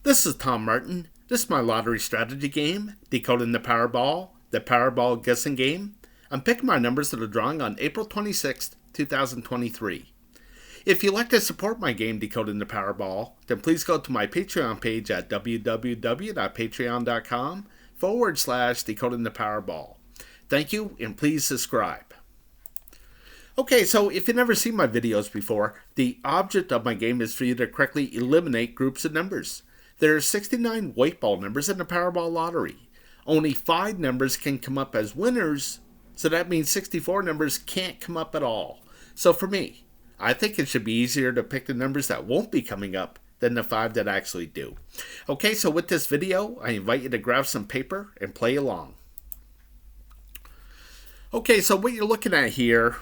This is Tom Martin. This is my lottery strategy game, Decoding the Powerball guessing game. I'm picking my numbers that are drawing on April 26th, 2023. If you'd like to support my game, Decoding the Powerball, then please go to my Patreon page at www.patreon.com/Decoding the Powerball. Thank you, and please subscribe. Okay, so if you've never seen my videos before, the object of my game is for you to correctly eliminate groups of numbers. There are 69 white ball numbers in the Powerball Lottery. Only 5 numbers can come up as winners, so that means 64 numbers can't come up at all. So for me, I think it should be easier to pick the numbers that won't be coming up than the 5 that actually do. Okay, so with this video, I invite you to grab some paper and play along. Okay, so what you're looking at here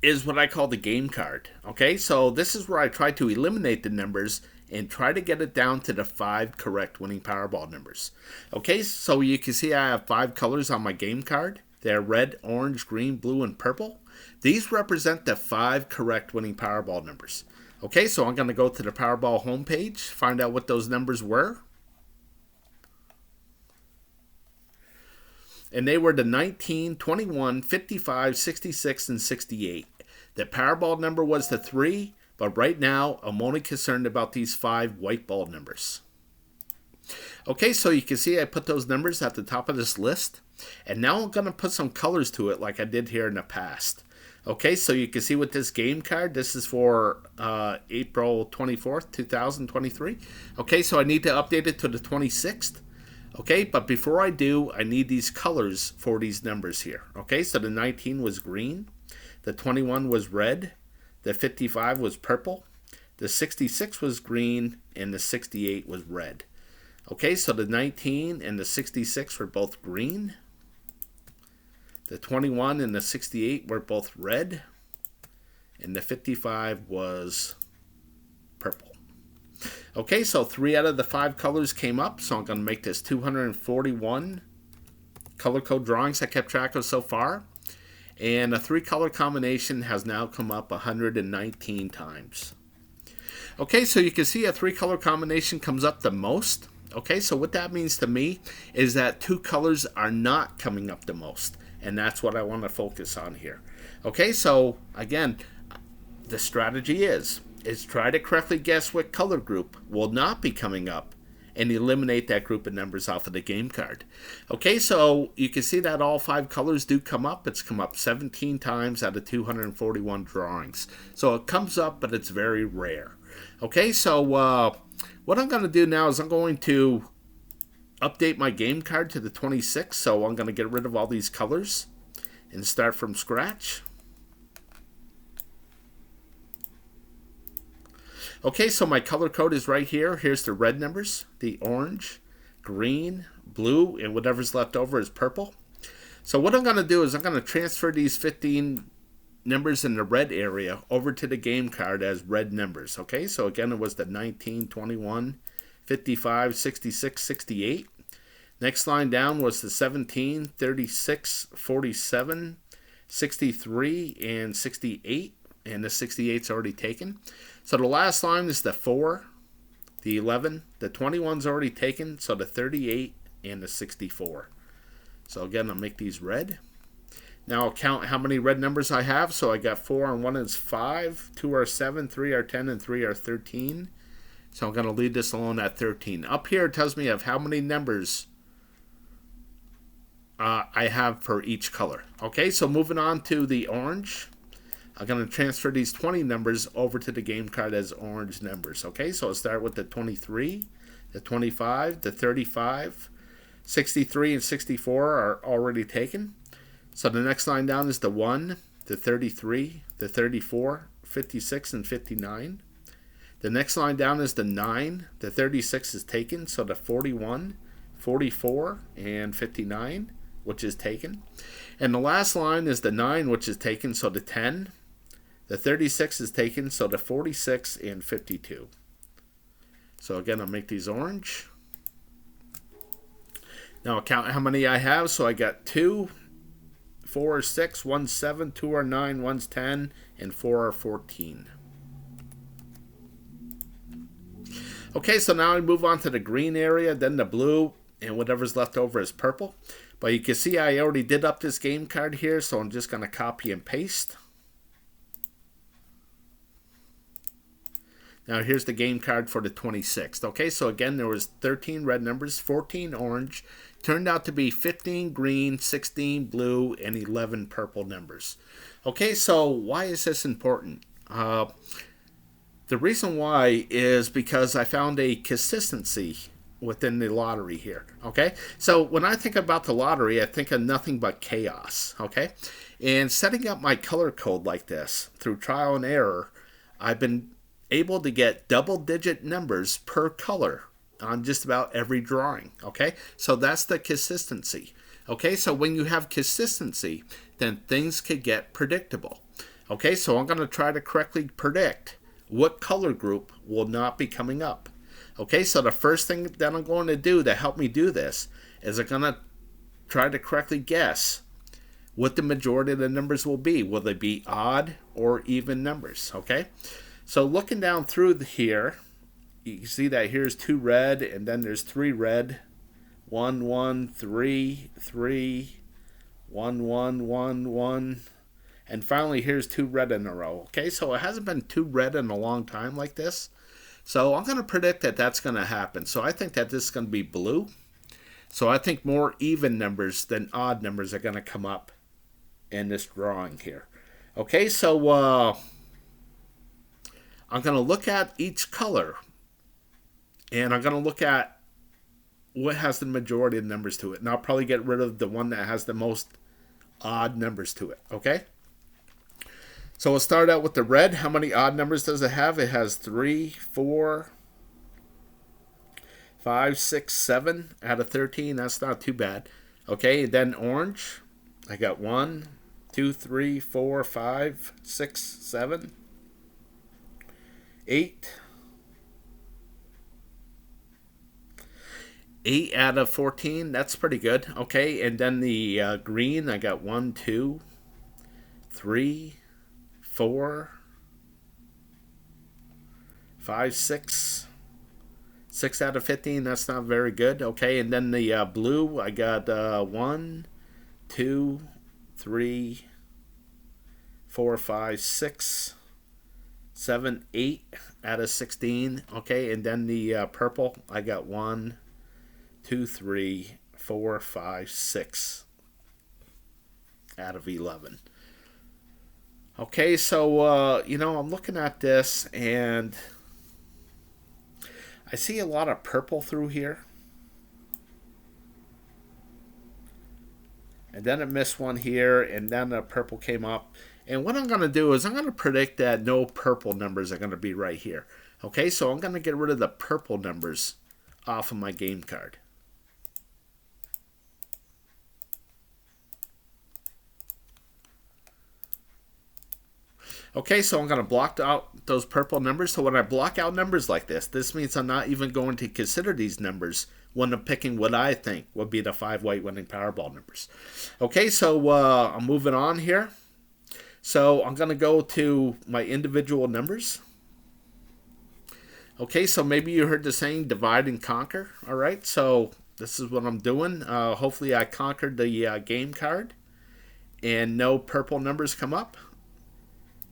is what I call the game card. Okay, so this is where I try to eliminate the numbers and try to get it down to the 5 correct winning Powerball numbers. Okay, so you can see I have 5 colors on my game card. They're red, orange, green, blue, and purple. These represent the 5 correct winning Powerball numbers. Okay, so I'm going to go to the Powerball homepage, find out what those numbers were. And they were the 19, 21, 55, 66, and 68. The Powerball number was the 3, but right now I'm only concerned about these 5 white ball numbers. Okay, so you can see I put those numbers at the top of this list, and now I'm going to put some colors to it like I did here in the past. Okay, so you can see with this game card, this is for April 24th, 2023. Okay, so I need to update it to the 26th. Okay, but before I do, I need these colors for these numbers here. Okay, so the 19 was green, the 21 was red, the 55 was purple, the 66 was green, and the 68 was red. Okay, so the 19 and the 66 were both green. The 21 and the 68 were both red, and the 55 was purple. Okay, so 3 out of the 5 colors came up, so I'm going to make this 241 color code drawings I kept track of so far. And a 3-color combination has now come up 119 times. Okay, so you can see a 3-color combination comes up the most. Okay, so what that means to me is that 2 colors are not coming up the most. And that's what I want to focus on here. Okay, so again, the strategy is try to correctly guess what color group will not be coming up and eliminate that group of numbers off of the game card. Okay, so you can see that all 5 colors do come up. It's come up 17 times out of 241 drawings. So it comes up, but it's very rare. Okay, so what I'm going to do now is I'm going to update my game card to the 26th. So I'm going to get rid of all these colors and start from scratch. Okay, so my color code is right here. Here's the red numbers, the orange, green, blue, and whatever's left over is purple. So what I'm going to do is I'm going to transfer these 15 numbers in the red area over to the game card as red numbers. Okay, so again, it was the 19, 21, 55, 66, 68. Next line down was the 17, 36, 47, 63, and 68. And the 68's already taken. So the last line is the 4, the 11, the 21's already taken, so the 38 and the 64. So again, I'll make these red. Now I'll count how many red numbers I have. So I got 4 and 1 is 5, 2 are 7, 3 are 10, and 3 are 13. So I'm going to leave this alone at 13. Up here it tells me of how many numbers I have for each color. Okay, so moving on to the orange. I'm going to transfer these 20 numbers over to the game card as orange numbers. Okay, so I'll start with the 23, the 25, the 35, 63, and 64 are already taken. So the next line down is the 1, the 33, the 34, 56, and 59. The next line down is the 9, the 36 is taken, so the 41, 44, and 59, which is taken. And the last line is the 9, which is taken, so the 10. The 36 is taken, so the 46 and 52. So again, I'll make these orange. Now I'll count how many I have. So I got 2, 4 are 6, 1's 7, 2 are 9, 1's 10, and 4 are 14. Okay, so now I move on to the green area, then the blue, and whatever's left over is purple. But you can see I already did up this game card here, so I'm just going to copy and paste. Now here's the game card for the 26th. Okay, so again, there was 13 red numbers, 14 orange. Turned out to be 15 green, 16 blue, and 11 purple numbers. Okay, so why is this important? The reason why is because I found a consistency within the lottery here. Okay, so when I think about the lottery, I think of nothing but chaos. Okay, and setting up my color code like this through trial and error, I've been able to get double-digit numbers per color on just about every drawing. Okay, so that's the consistency. Okay, so when you have consistency, then things could get predictable. Okay, so I'm going to try to correctly predict what color group will not be coming up. Okay, so the first thing that I'm going to do to help me do this is I'm going to try to correctly guess what the majority of the numbers will be. Will they be odd or even numbers? Okay, so looking down through here, you can see that here's 2 red, and then there's 3 red. 1, 1, 3, 3, 1, 1, 1, 1. And finally, here's 2 red in a row. Okay, so it hasn't been 2 red in a long time like this. So I'm going to predict that that's going to happen. So I think that this is going to be blue. So I think more even numbers than odd numbers are going to come up in this drawing here. Okay, so I'm going to look at each color. And I'm going to look at what has the majority of numbers to it. And I'll probably get rid of the one that has the most odd numbers to it. Okay? So we'll start out with the red. How many odd numbers does it have? It has 3, 4, 5, 6, 7 out of 13. That's not too bad. Okay, then orange. I got 1, 2, 3, 4, 5, 6, 7, 8. 8 out of 14. That's pretty good. Okay, and then the green, I got 1, 2, 3, 4, 5, 6. 6 out of 15. That's not very good. Okay, and then the blue, I got 1, 2, 3, 4, 5, 6, 7, 8 out of 16. Okay, and then the purple, I got 1, 2, 3, 4, 5, 6 out of 11. Okay, so, I'm looking at this and I see a lot of purple through here. And then I missed one here, and then the purple came up. And what I'm going to do is I'm going to predict that no purple numbers are going to be right here. Okay, so I'm going to get rid of the purple numbers off of my game card. Okay, so I'm going to block out those purple numbers. So when I block out numbers like this means I'm not even going to consider these numbers when I'm picking what I think would be the 5 white winning Powerball numbers. Okay, so I'm moving on here. So I'm going to go to my individual numbers. Okay, so maybe you heard the saying divide and conquer. All right, so this is what I'm doing. Hopefully I conquered the game card and no purple numbers come up.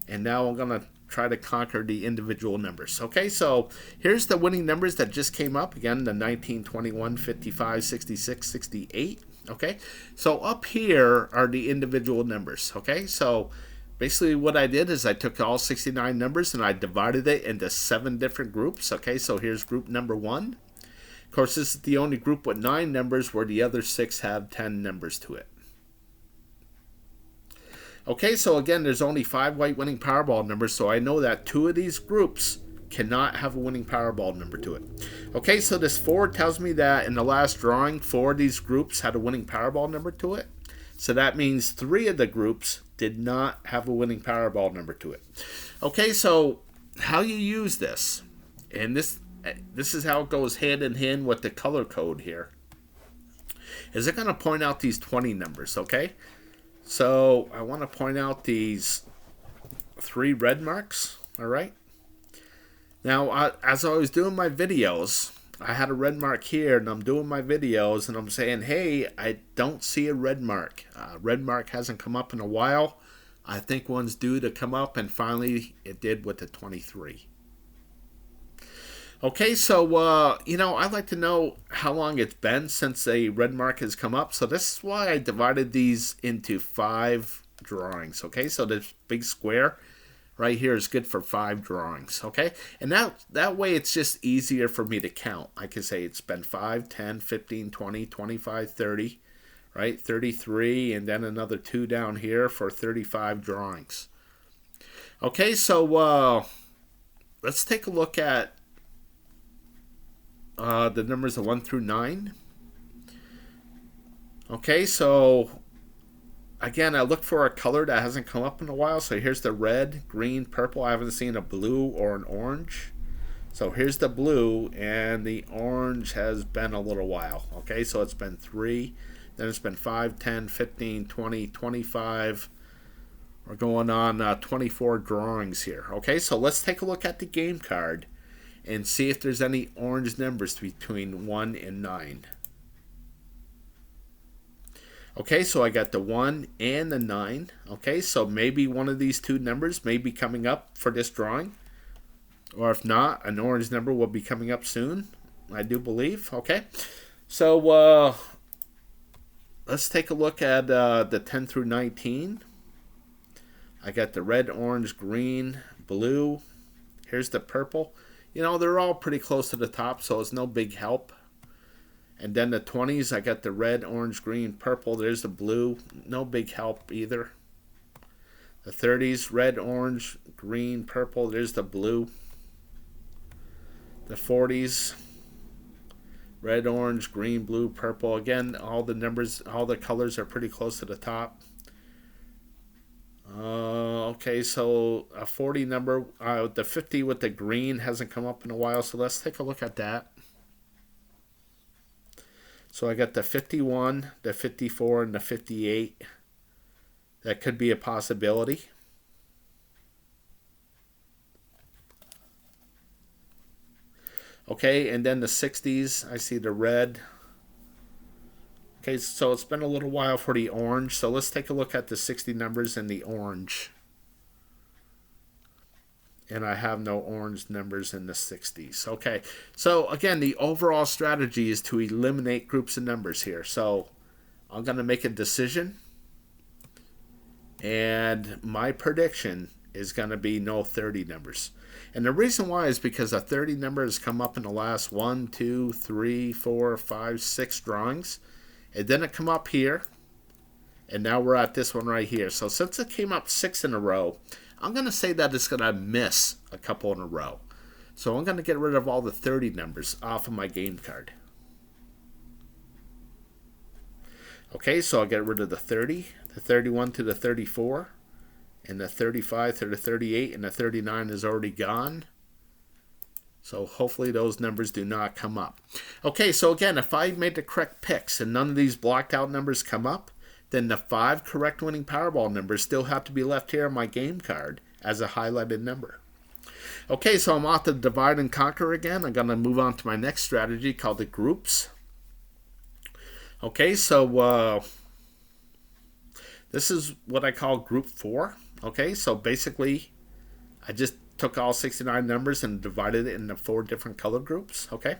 And now I'm going to try to conquer the individual numbers. Okay, so here's the winning numbers that just came up. Again, the 19, 21, 55, 66, 68. Okay, so up here are the individual numbers. Okay, so basically what I did is I took all 69 numbers and I divided it into 7 different groups. Okay, so here's group number 1. Of course, this is the only group with 9 numbers where the other 6 have 10 numbers to it. Okay, so again, there's only 5 white winning Powerball numbers, so I know that 2 of these groups cannot have a winning Powerball number to it. Okay, so this 4 tells me that in the last drawing, 4 of these groups had a winning Powerball number to it. So that means 3 of the groups did not have a winning Powerball number to it. Okay, so how you use this, and this is how it goes hand in hand with the color code here, is it going to point out these 20 numbers, okay? So I want to point out these 3 red marks, all right? Now, as I was doing my videos, I had a red mark here, and I'm doing my videos, and I'm saying, hey, I don't see a red mark. Red mark hasn't come up in a while. I think one's due to come up, and finally it did with the 23. Okay, so, I'd like to know how long it's been since a red mark has come up. So this is why I divided these into 5 drawings. Okay, so this big square right here is good for 5 drawings. Okay, and that way it's just easier for me to count. I can say it's been 5, 10, 15, 20, 25, 30, right? 33, and then another 2 down here for 35 drawings. Okay, so let's take a look at the numbers of 1 through 9. Okay, so again, I look for a color that hasn't come up in a while. So here's the red, green, purple. I haven't seen a blue or an orange. So here's the blue, and the orange has been a little while. Okay, so it's been 3, then it's been 5, 10, 15, 20, 25. We're going on 24 drawings here. Okay, so let's take a look at the game card and see if there's any orange numbers between 1 and 9. Okay, so I got the 1 and the 9. Okay, so maybe one of these 2 numbers may be coming up for this drawing. Or if not, an orange number will be coming up soon, I do believe. Okay, so let's take a look at the 10 through 19. I got the red, orange, green, blue. Here's the purple. They're all pretty close to the top, so it's no big help. And then the 20s, I got the red, orange, green, purple. There's the blue. No big help either. The 30s, red, orange, green, purple. There's the blue. The 40s, red, orange, green, blue, purple. Again, all the colors are pretty close to the top. Okay, so a 40 number, the 50 with the green hasn't come up in a while, so let's take a look at that. So I got the 51, the 54, and the 58. That could be a possibility. Okay, and then the 60s, I see the red. Okay, so it's been a little while for the orange, so let's take a look at the 60 numbers in the orange. And I have no orange numbers in the 60s. Okay, so again, the overall strategy is to eliminate groups of numbers here. So I'm going to make a decision, and my prediction is going to be no 30 numbers. And the reason why is because a 30 number has come up in the last 1, 2, 3, 4, 5, 6 drawings. It didn't come up here, and now we're at this one right here. So since it came up 6 in a row, I'm going to say that it's going to miss a couple in a row. So I'm going to get rid of all the 30 numbers off of my game card. Okay, so I'll get rid of the 30, the 31 to the 34, and the 35 to the 38, and the 39 is already gone. So hopefully those numbers do not come up. Okay, so again, if I made the correct picks and none of these blocked out numbers come up, then the 5 correct winning Powerball numbers still have to be left here on my game card as a highlighted number. Okay, so I'm off to divide and conquer again. I'm going to move on to my next strategy called the groups. Okay, so this is what I call group 4. Okay, so basically I just took all 69 numbers and divided it into 4 different color groups. Okay,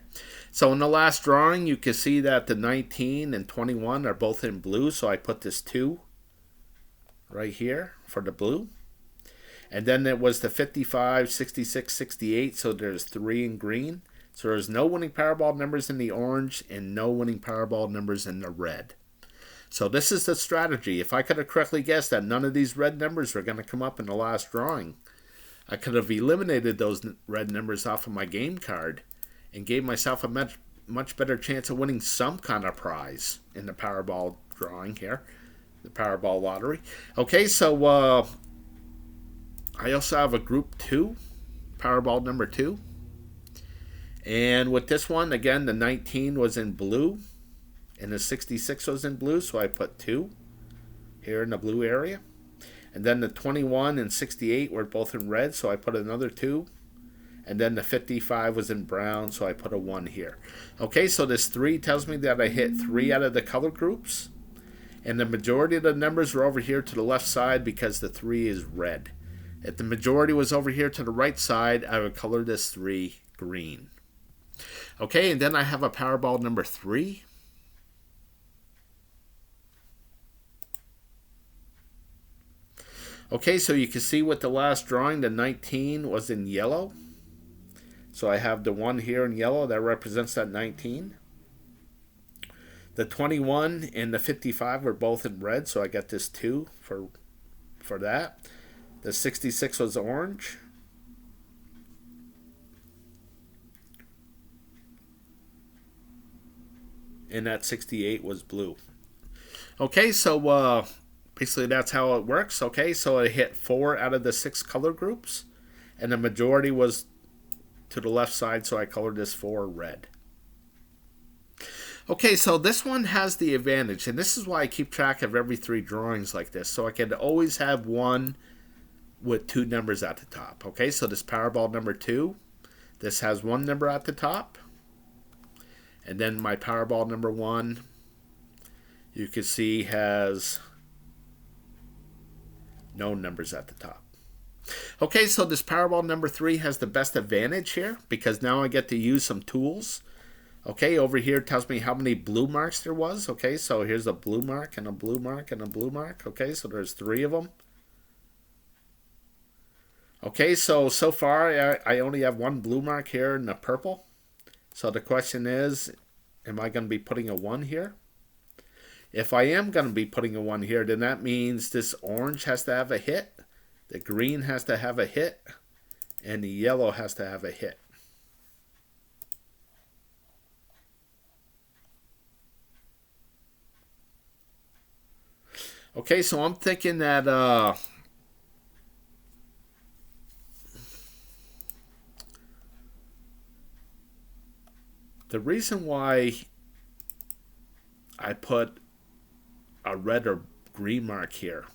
so in the last drawing you can see that the 19 and 21 are both in blue, so I put this 2 right here for the blue. And then it was the 55, 66, 68, so there's 3 in green. So there's no winning Powerball numbers in the orange and no winning Powerball numbers in the red. So this is the strategy. If I could have correctly guessed that none of these red numbers were going to come up in the last drawing, I could have eliminated those red numbers off of my game card and gave myself a much better chance of winning some kind of prize in the Powerball drawing here, the Powerball Lottery. Okay, so I also have a group 2, Powerball number 2. And with this one, again, the 19 was in blue and the 66 was in blue, so I put 2 here in the blue area. And then the 21 and 68 were both in red, so I put another 2. And then the 55 was in brown, so I put a 1 here. Okay, so this 3 tells me that I hit 3 out of the color groups. And the majority of the numbers are over here to the left side because the 3 is red. If the majority was over here to the right side, I would color this 3 green. Okay, and then I have a Powerball number 3. Okay, so you can see with the last drawing, the 19 was in yellow. So I have the 1 here in yellow that represents that 19. The 21 and the 55 were both in red, so I got this 2 for that. The 66 was orange. And that 68 was blue. Okay, so basically that's how it works. Okay, so I hit 4 out of the 6 color groups, and the majority was to the left side, so I colored this 4 red. Okay, so this one has the advantage, and this is why I keep track of every 3 drawings like this, so I can always have one with 2 numbers at the top. Okay, so this Powerball number 2, this has 1 number at the top, and then my Powerball number 1, you can see has no numbers at the top. Okay, so this Powerball number 3 has the best advantage here because now I get to use some tools. Okay, over here it tells me how many blue marks there was. Okay, so here's a blue mark and a blue mark and a blue mark. Okay, so there's 3 of them. Okay, so far I only have 1 blue mark here in the purple. So the question is, am I going to be putting a 1 here? If I am going to be putting a 1 here, then that means this orange has to have a hit, the green has to have a hit, and the yellow has to have a hit. Okay, so I'm thinking that the reason why I put a red or green mark here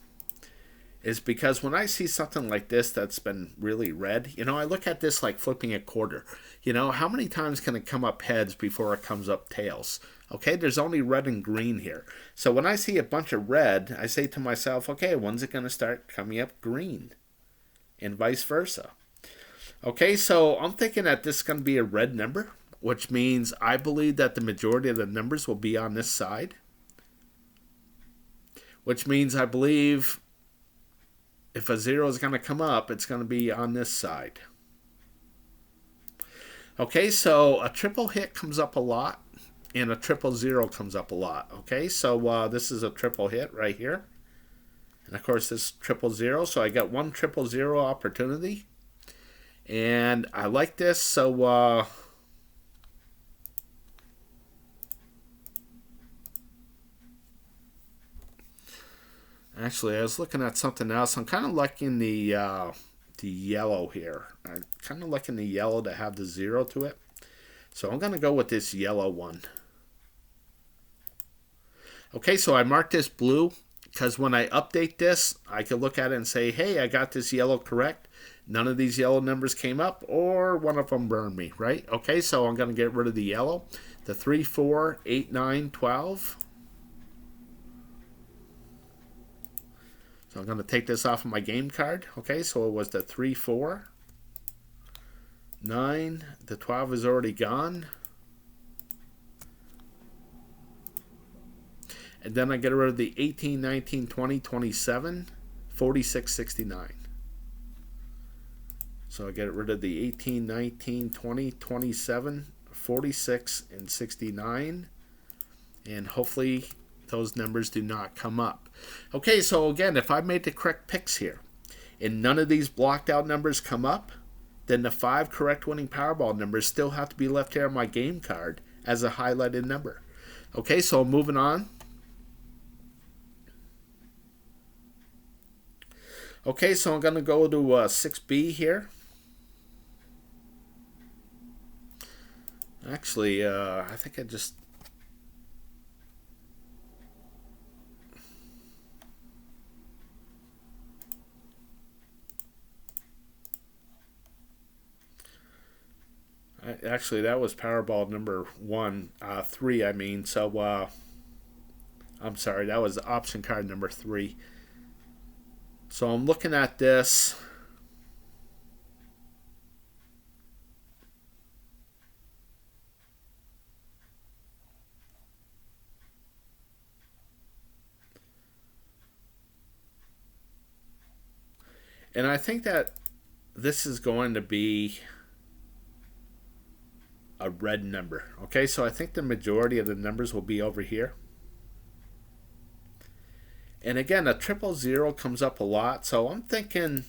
is because when I see something like this that's been really red, I look at this like flipping a quarter. How many times can it come up heads before it comes up tails? Okay, there's only red and green here. So when I see a bunch of red, I say to myself, okay, when's it going to start coming up green? And vice versa. Okay, so I'm thinking that this is going to be a red number, which means I believe that the majority of the numbers will be on this side. Which means I believe if a 0 is going to come up, it's going to be on this side. Okay, so a triple hit comes up a lot, and a 000 comes up a lot. Okay, so this is a triple hit right here. And of course this 000, so I got 1 000 opportunity. And I like this, so actually I was looking at something else. I'm kind of liking the yellow here. I'm kind of liking the yellow to have the 0 to it. So I'm going to go with this yellow one. Okay, so I marked this blue because when I update this, I can look at it and say, hey, I got this yellow correct. None of these yellow numbers came up, or one of them burned me, right? Okay, so I'm going to get rid of the yellow. The 3, 4, 8, 9, 12. So I'm going to take this off of my game card. Okay, so it was the 3, 4, 9. The 12 is already gone. And then I get rid of the 18, 19, 20, 27, 46, 69. So I get rid of the 18, 19, 20, 27, 46, and 69. And hopefully those numbers do not come up. Okay, so again, if I made the correct picks here, and none of these blocked out numbers come up, then the 5 correct winning Powerball numbers still have to be left here on my game card as a highlighted number. Okay, so moving on. Okay, so I'm going to go to 6B here. Actually, I think I just... Actually, that was Powerball number 3, I mean. So, I'm sorry, that was option card number 3. So I'm looking at this. And I think that this is going to be a red number. Okay, so I think the majority of the numbers will be over here. And again, a 000 comes up a lot, so I'm thinking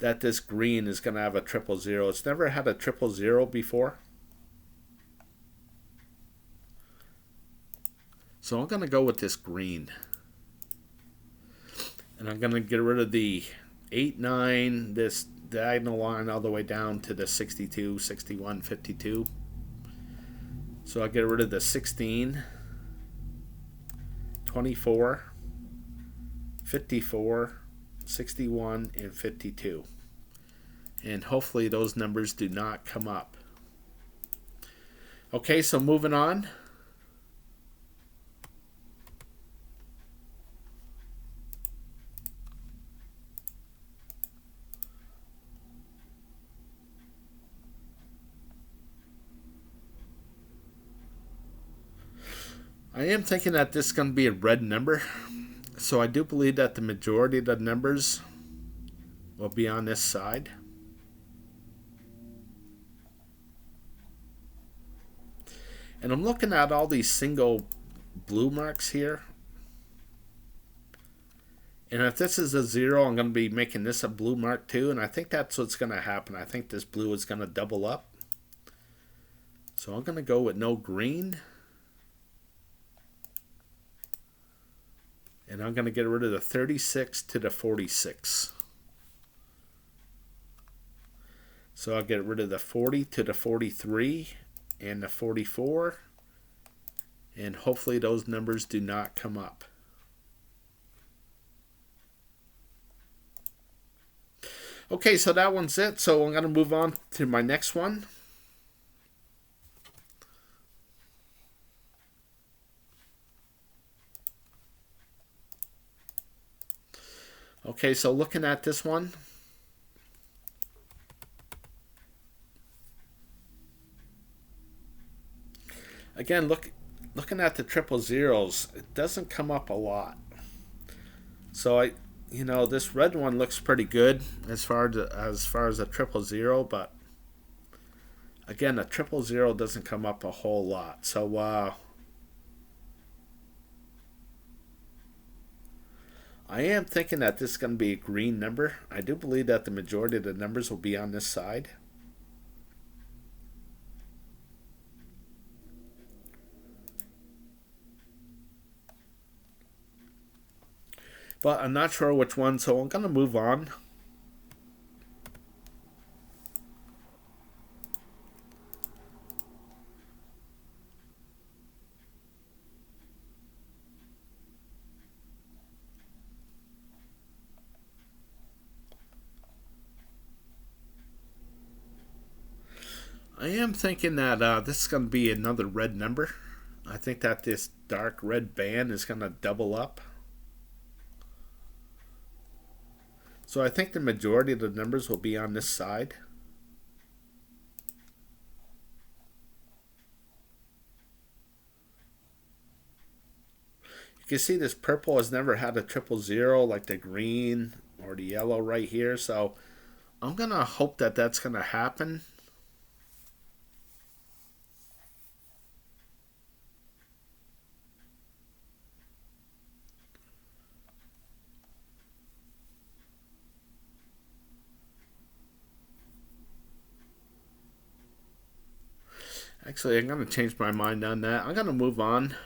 that this green is going to have a 000. It's never had a 000 before. So I'm going to go with this green. And I'm going to get rid of the 8, 9, this diagonal line all the way down to the 62, 61, 52. So I'll get rid of the 16, 24, 54, 61, and 52. And hopefully those numbers do not come up. Okay, so moving on. I am thinking that this is going to be a red number. So I do believe that the majority of the numbers will be on this side. And I'm looking at all these single blue marks here. And if this is a 0, I'm going to be making this a blue mark too. And I think that's what's going to happen. I think this blue is going to double up. So I'm going to go with no green. And I'm going to get rid of the 36 to the 46. So I'll get rid of the 40 to the 43 and the 44. And hopefully those numbers do not come up. Okay, so that one's it. So I'm going to move on to my next one. Okay, so looking at this one. Again, looking at the 000s, it doesn't come up a lot. So this red one looks pretty good as far as a 000, but again, a 000 doesn't come up a whole lot. So I am thinking that this is going to be a green number. I do believe that the majority of the numbers will be on this side. But I'm not sure which one, so I'm going to move on. I am thinking that this is going to be another red number. I think that this dark red band is going to double up. So I think the majority of the numbers will be on this side. You can see this purple has never had a 000 like the green or the yellow right here. So I'm going to hope that that's going to happen. Actually, I'm going to change my mind on that. I'm going to move on.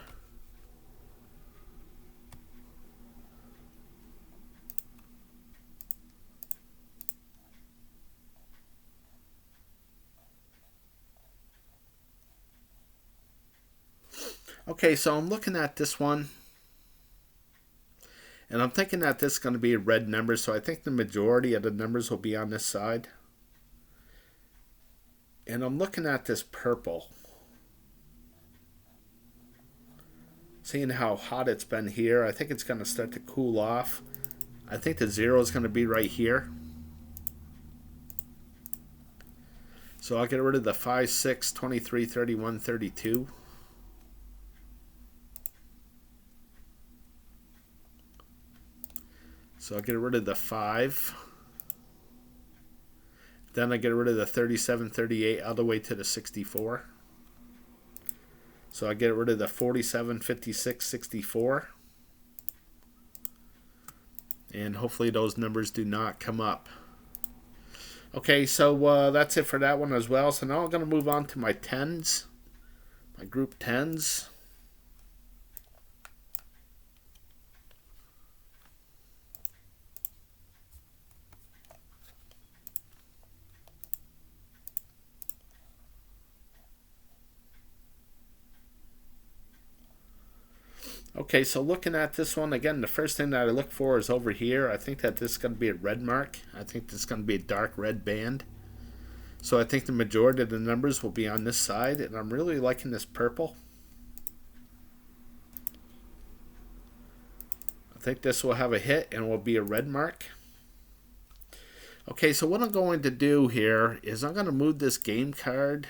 Okay, so I'm looking at this one. And I'm thinking that this is going to be a red number, so I think the majority of the numbers will be on this side. And I'm looking at this purple. Seeing how hot it's been here, I think it's going to start to cool off. I think the 0 is going to be right here. So I'll get rid of the 5, 6, 23, 31, 32. So I'll get rid of the 5. Then I get rid of the 37, 38 all the way to the 64. So I get rid of the 47, 56, 64. And hopefully those numbers do not come up. Okay, so that's it for that one as well. So now I'm going to move on to my 10s, my group 10s. Okay, so looking at this one, again, the first thing that I look for is over here. I think that this is going to be a red mark. I think this is going to be a dark red band. So I think the majority of the numbers will be on this side, and I'm really liking this purple. I think this will have a hit and will be a red mark. Okay, so what I'm going to do here is I'm going to move this game card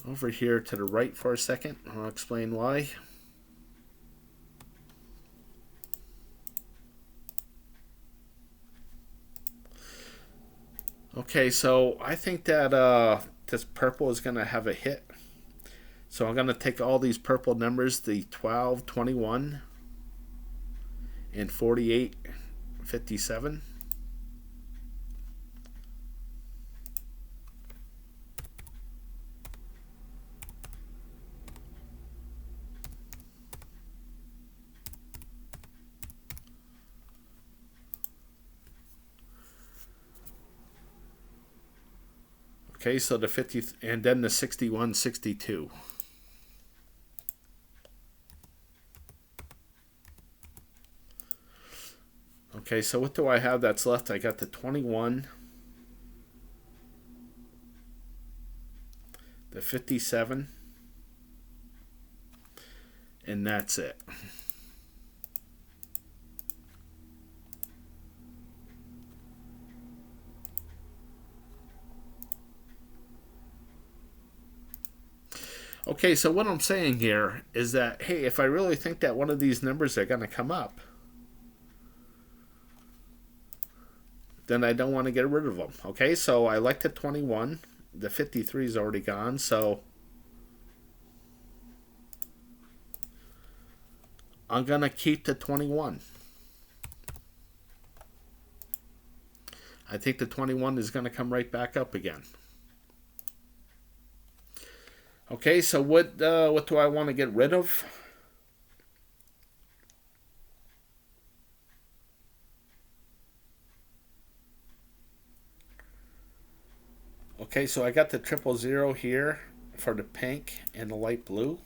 over here to the right for a second. I'll explain why. Okay, so I think that this purple is going to have a hit. So I'm going to take all these purple numbers, the 12, 21, and 48, 57. Okay, so the 50, and then the 61, 62. Okay, so what do I have that's left? I got the 21, the 57, and that's it. Okay, so what I'm saying here is that, hey, if I really think that one of these numbers are going to come up, then I don't want to get rid of them. Okay, so I like the 21. The 53 is already gone, so I'm going to keep the 21. I think the 21 is going to come right back up again. Okay, so what do I want to get rid of? Okay, so I got the 000 here for the pink and the light blue.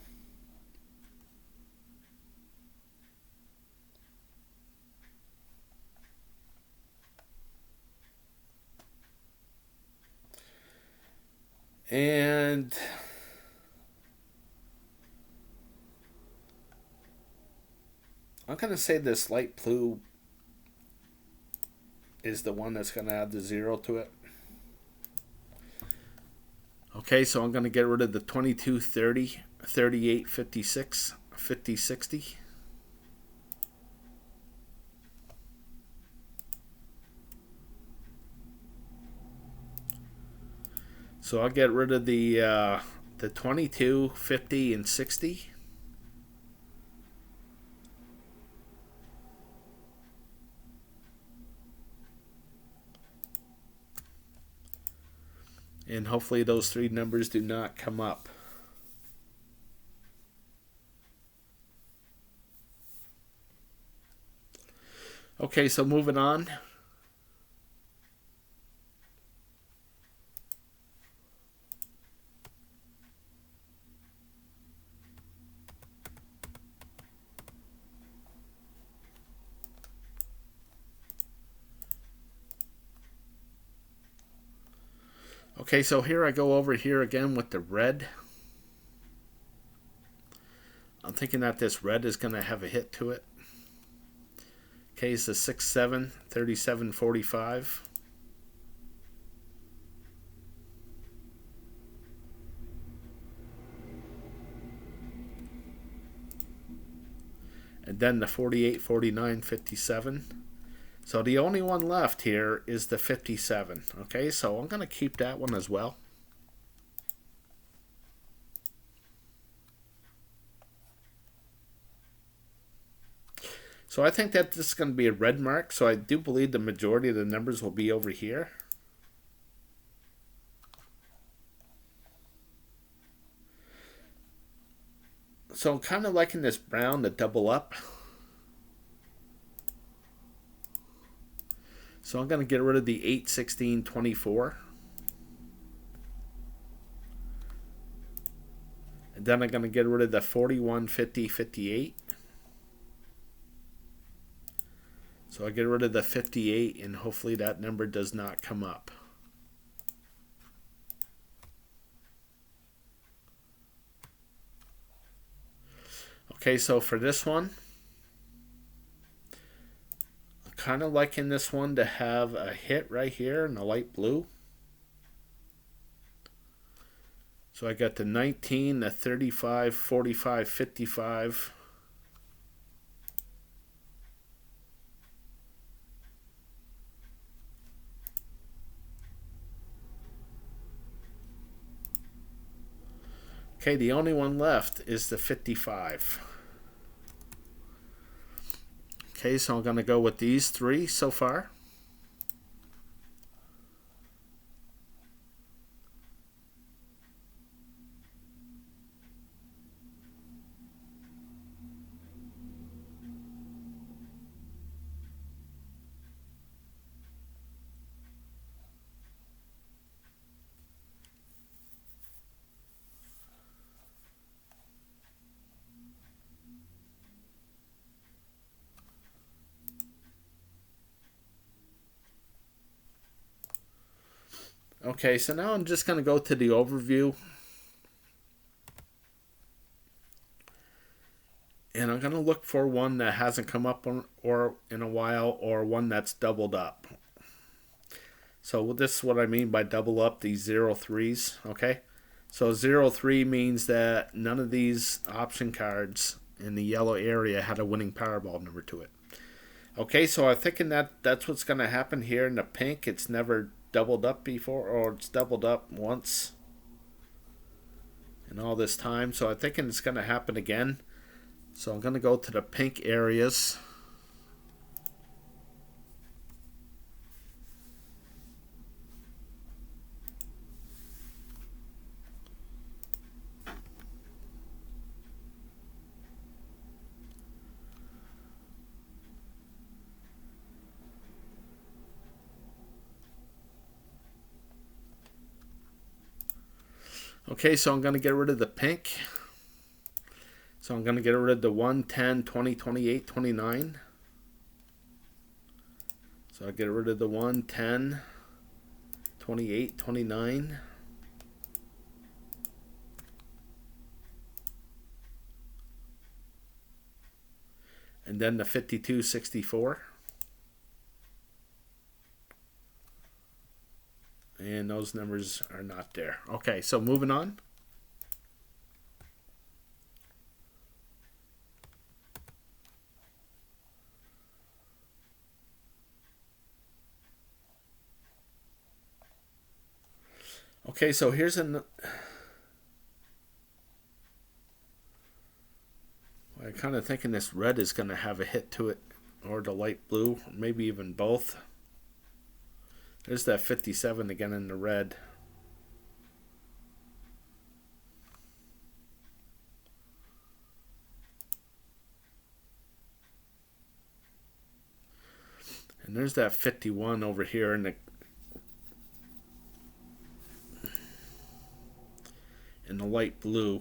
And I'm going to say this light blue is the one that's going to add the 0 to it. Okay, so I'm going to get rid of the 22, 30, 38, 56, 50, 60. So I'll get rid of the 22, 50, and 60. And hopefully those three numbers do not come up. Okay, so moving on. Okay, so here I go over here again with the red. I'm thinking that this red is going to have a hit to it. Okay, it's a 6-7, 37.45. And then the 48, 49, 57. So the only one left here is the 57. Okay, so I'm going to keep that one as well. So I think that this is going to be a red mark. So I do believe the majority of the numbers will be over here. So I'm kind of liking this brown to double up. So I'm going to get rid of the 8, 16, 24. And then I'm going to get rid of the 41, 50, 58. So I get rid of the 58, and hopefully that number does not come up. Okay, so for this one, I'm kind of liking this one to have a hit right here in the light blue. So I got the 19, the 35, 45, 55. Okay, the only one left is the 55. Okay, so I'm going to go with these three so far. Okay, so now I'm just going to go to the overview. And I'm going to look for one that hasn't come up or in a while, or one that's doubled up. So this is what I mean by double up, these 03s, okay? So 03 means that none of these option cards in the yellow area had a winning Powerball number to it. Okay, so I'm thinking that that's what's going to happen here in the pink. It's never doubled up before, or it's doubled up once in all this time. So I'm thinking it's going to happen again. So I'm going to go to the pink areas. Okay, so I'm going to get rid of the pink. So I'm going to get rid of the 1, 10, 20, 28, 29. So I get rid of the 1, 10, 28, 29. And then the 52, 64. And those numbers are not there. Okay, so moving on. Okay, so here's I'm kind of thinking this red is going to have a hit to it, or the light blue, maybe even both. There's that 57 again in the red. And there's that 51 over here in the light blue.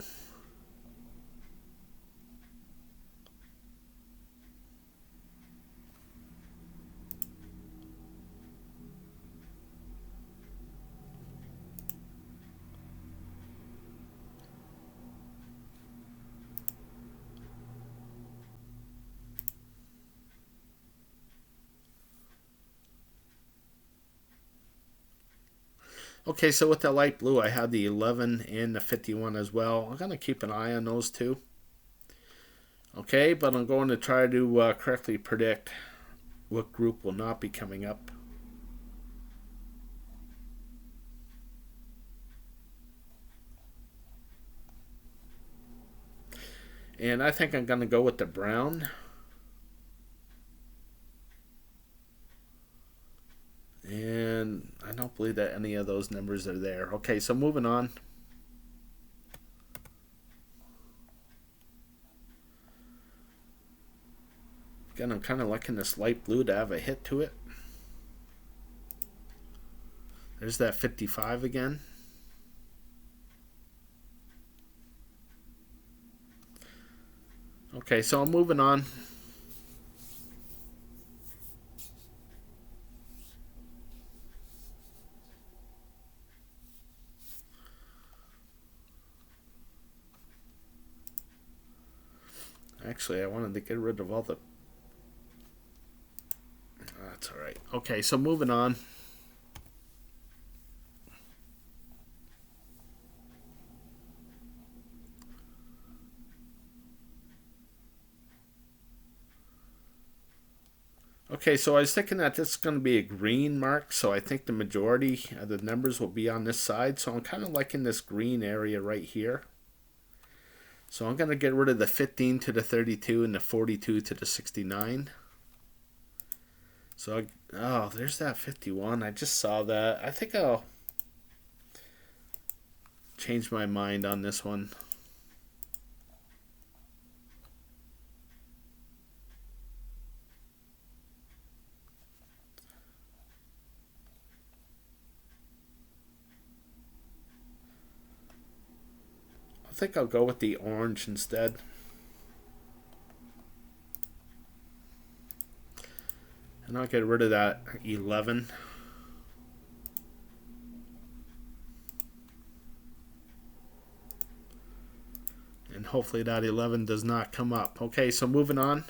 Okay, so with the light blue, I have the 11 and the 51 as well. I'm going to keep an eye on those two. Okay, but I'm going to try to correctly predict what group will not be coming up. And I think I'm going to go with the brown. And I don't believe that any of those numbers are there. Okay, so moving on. Again, I'm kind of liking this light blue to have a hit to it. There's that 55 again. Okay, so I'm moving on. Actually, I wanted to get rid of all the... That's alright. Okay, so moving on. Okay, so I was thinking that this is going to be a green mark, so I think the majority of the numbers will be on this side. So I'm kind of liking this green area right here. So I'm going to get rid of the 15 to the 32 and the 42 to the 69. So, oh, there's that 51. I just saw that. I think I'll change my mind on this one. I think I'll go with the orange instead. And I'll get rid of that 11. And hopefully that 11 does not come up. Okay, so moving on.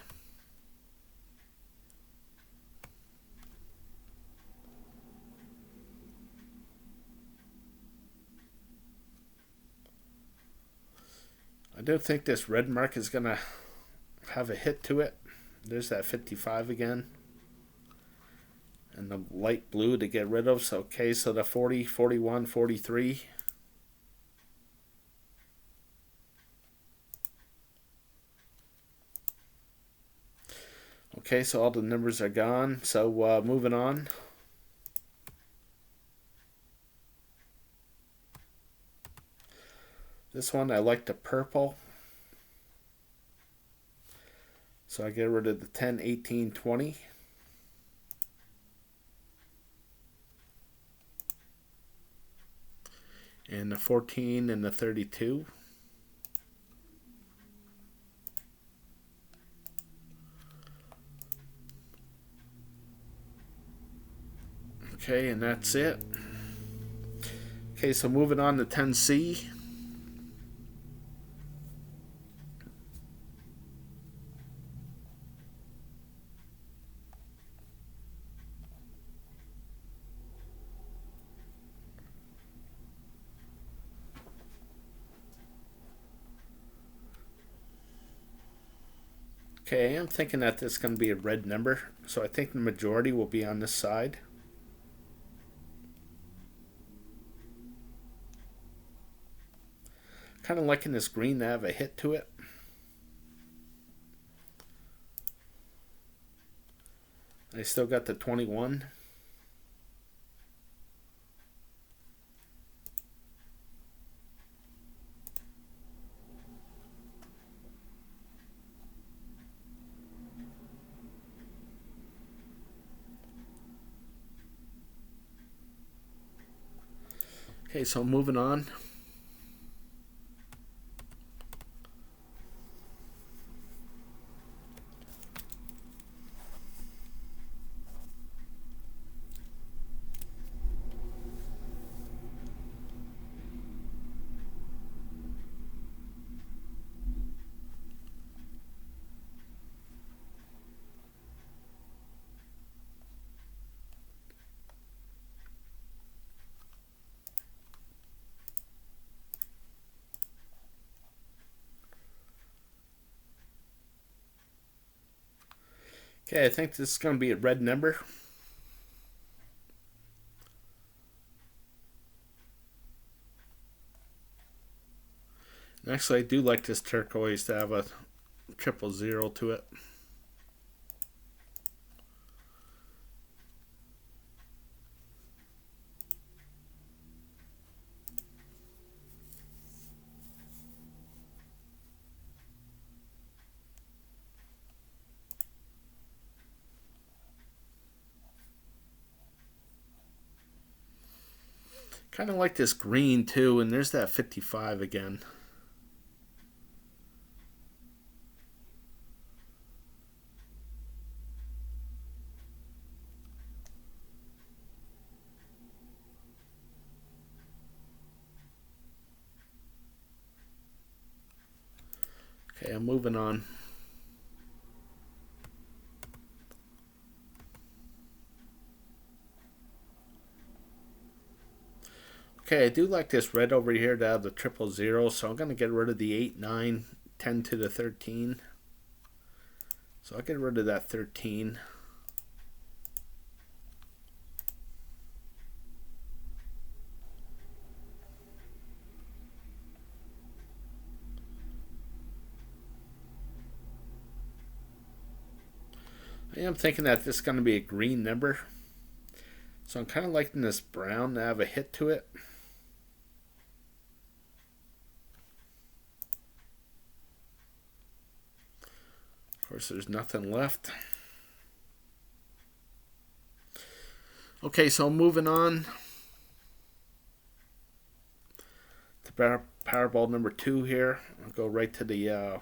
I don't think this red mark is going to have a hit to it. There's that 55 again. And the light blue to get rid of. So, okay, so the 40, 41, 43. Okay, so all the numbers are gone. So moving on. This one, I like the purple. So I get rid of the 10, 18, 20. And the 14 and the 32. Okay, and that's it. Okay, so moving on to 10C. Okay, I'm thinking that this is going to be a red number, so I think the majority will be on this side. Kind of liking this green to have a hit to it. I still got the 21. Okay, so moving on. Okay, I think this is going to be a red number. And actually, I do like this turquoise to have a 000 to it. Kind of like this green too, and there's that 55 again. Okay, I'm moving on. Okay, I do like this red over here to have the 000, so I'm going to get rid of the 8, 9, 10 to the 13. So I'll get rid of that 13. I am thinking that this is going to be a green number. So I'm kind of liking this brown to have a hit to it. Of course, there's nothing left. Okay, so moving on to Powerball number 2 here. I'll go right to the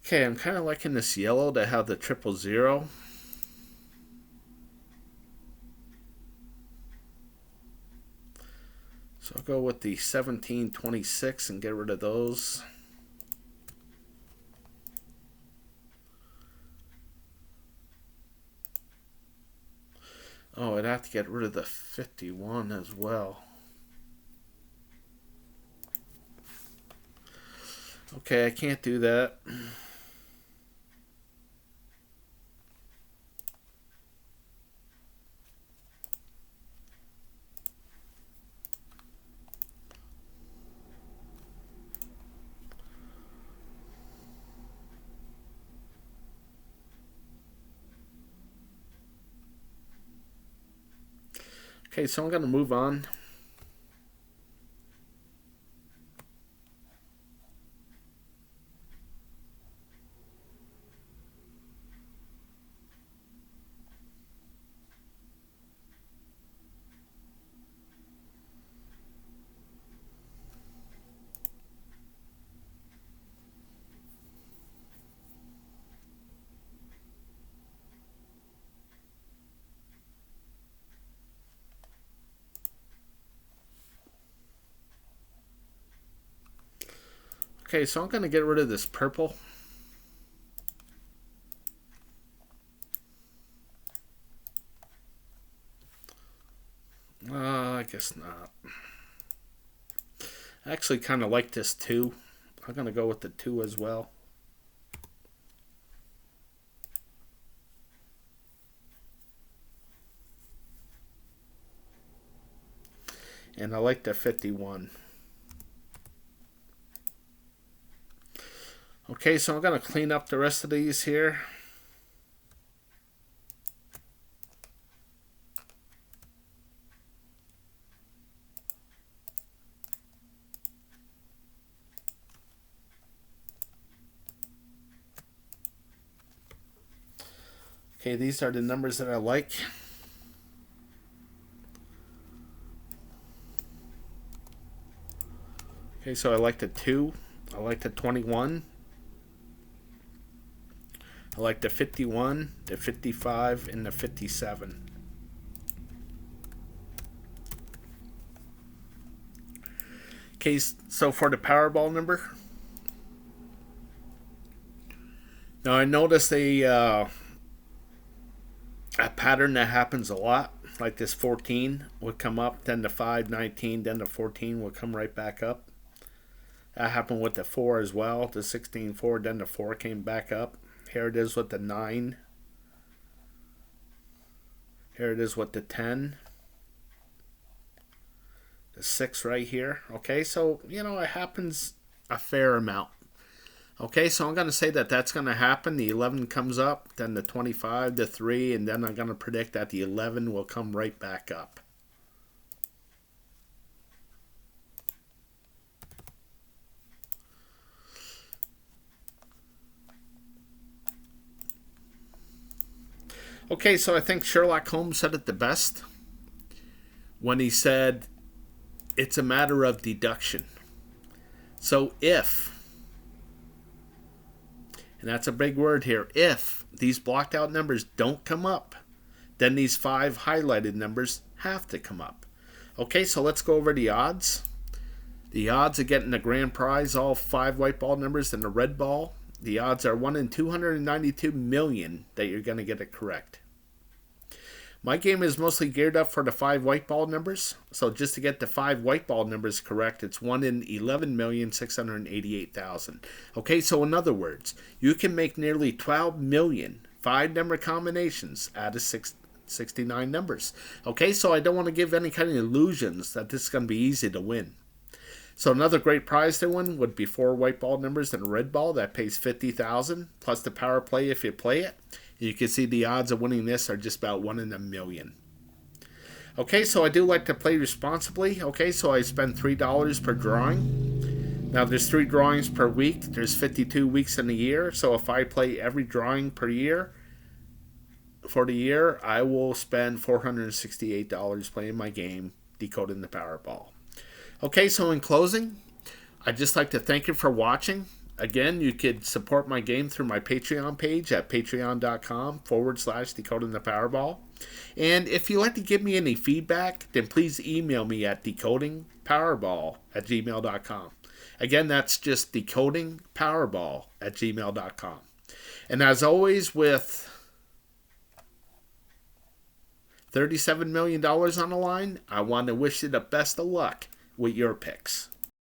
okay, I'm kind of liking this yellow to have the 000. So I'll go with the 17, 26 and get rid of those. Oh, I'd have to get rid of the 51 as well. Okay, I can't do that. Okay, so I'm going to move on. Okay, so I'm going to get rid of this purple. I guess not. I actually kind of like this 2. I'm going to go with the 2 as well. And I like the 51. Okay, so I'm going to clean up the rest of these here. Okay, these are the numbers that I like. Okay, so I like the 2. I like the 21. I like the 51, the 55, and the 57. Okay, so for the Powerball number, Now I noticed a pattern that happens a lot. Like this 14 would come up, then the 5, 19, then the 14 would come right back up. That happened with the 4 as well. The 16, 4, then the 4 came back up. Here it is with the 9. Here it is with the 10. The 6 right here. Okay, so, you know, it happens a fair amount. Okay, so I'm going to say that that's going to happen. The 11 comes up, then the 25, the 3, and then I'm going to predict that the 11 will come right back up. Okay, so I think Sherlock Holmes said it the best when he said, it's a matter of deduction. So if, and that's a big word here, if these blocked out numbers don't come up, then these 5 highlighted numbers have to come up. Okay, so let's go over the odds. The odds of getting the grand prize, all 5 white ball numbers and the red ball, the odds are 1 in 292 million that you're going to get it correct. My game is mostly geared up for the 5 white ball numbers. So just to get the 5 white ball numbers correct, it's 1 in 11,688,000. Okay, so in other words, you can make nearly 12 million 5-number combinations out of 69 numbers. Okay, so I don't want to give any kind of illusions that this is going to be easy to win. So another great prize to win would be 4 white ball numbers and a red ball. That pays $50,000 plus the power play if you play it. You can see the odds of winning this are just about 1 in a million. Okay, so I do like to play responsibly. Okay, so I spend $3 per drawing. Now there's 3 drawings per week. There's 52 weeks in a year. So if I play every drawing per year, for the year, I will spend $468 playing my game, Decoding the Powerball. Okay, so in closing, I'd just like to thank you for watching. Again, you could support my game through my Patreon page at patreon.com/Decoding the Powerball. And if you'd like to give me any feedback, then please email me at decodingpowerball@gmail.com. Again, that's just decodingpowerball@gmail.com. And as always, with $37 million on the line, I want to wish you the best of luck with your picks.